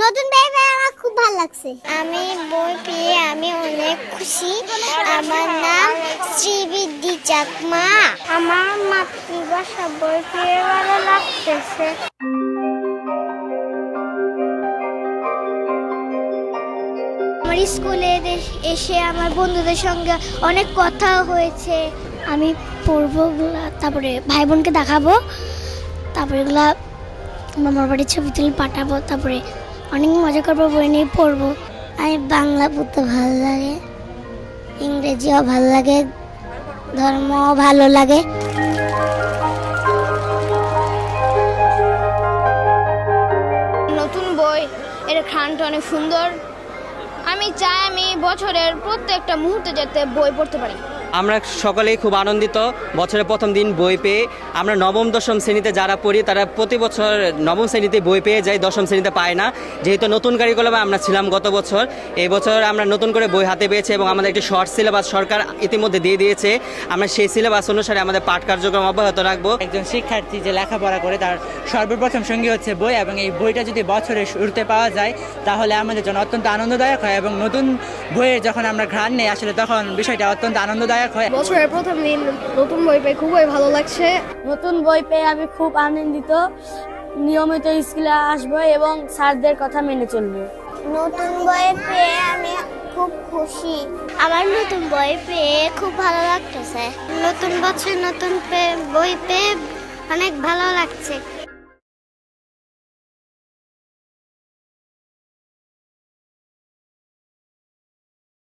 নতুন বই পেয়ে আমার খুব ভালো লাগছে। আমি বই পেয়ে আমি অনেক খুশি। আমার নাম শ্রীবৃদ্ধি চাকমা। আমার মাতৃভাষা বই পেয়ে ভালো লাগতেছে। আমার স্কুলে এসে আমার বন্ধুদের সঙ্গে অনেক কথা হয়েছে। আমি পড়বো, তারপরে ভাই বোনকে দেখাবো, তারপরে এগুলা মামার বাড়ির ছবি তুলে পাঠাবো, তারপরে অনেক মজা করবো, বই নিয়ে পড়বো। আমি বাংলা পড়তে ভালো লাগে, ইংরেজিও ভালো লাগে, ধর্মও ভালো লাগে। নতুন বই এর ঘ্রাণটা অনেক সুন্দর। আমি চাই আমি বছরের প্রত্যেকটা মুহূর্তে যাতে বই পড়তে পারি। আমরা সকলেই খুব আনন্দিত বছরের প্রথম দিন বই পেয়ে। আমরা নবম দশম শ্রেণীতে যারা পড়ি তারা প্রতি বছর নবম শ্রেণীতে বই পেয়ে যাই, দশম শ্রেণীতে পায় না। যেহেতু নতুন কারিকুলামে আমরা ছিলাম গত বছর, এই বছর আমরা নতুন করে বই হাতে পেয়েছি এবং আমাদের একটি শর্ট সিলেবাস সরকার ইতিমধ্যে দিয়ে দিয়েছে। আমরা সেই সিলেবাস অনুসারে আমাদের পাঠ কার্যক্রম অব্যাহত রাখবো। একজন শিক্ষার্থী যে লেখাপড়া করে তার সর্বপ্রথম সঙ্গী হচ্ছে বই, এবং এই বইটা যদি বছরের শুরুতে পাওয়া যায় তাহলে আমাদের জন্য অত্যন্ত আনন্দদায়ক হয়, এবং নতুন বইয়ের যখন আমরা ঘ্রাণ নেই আসলে তখন বিষয়টা অত্যন্ত আনন্দদায়ক হয়। বছরের প্রথম দিন নতুন বই পেয়ে খুবই ভালো লাগছে। নতুন বই পেয়ে আমি খুব আনন্দিত। নিয়মিত স্কুলে আসবো এবং স্যারদের কথা মেনে চলবো। নতুন বই পেয়ে আমি খুব খুশি। আমার নতুন বই পেয়ে খুব ভালো লাগতেছে। নতুন বছর নতুন বই পেয়ে অনেক ভালো লাগছে।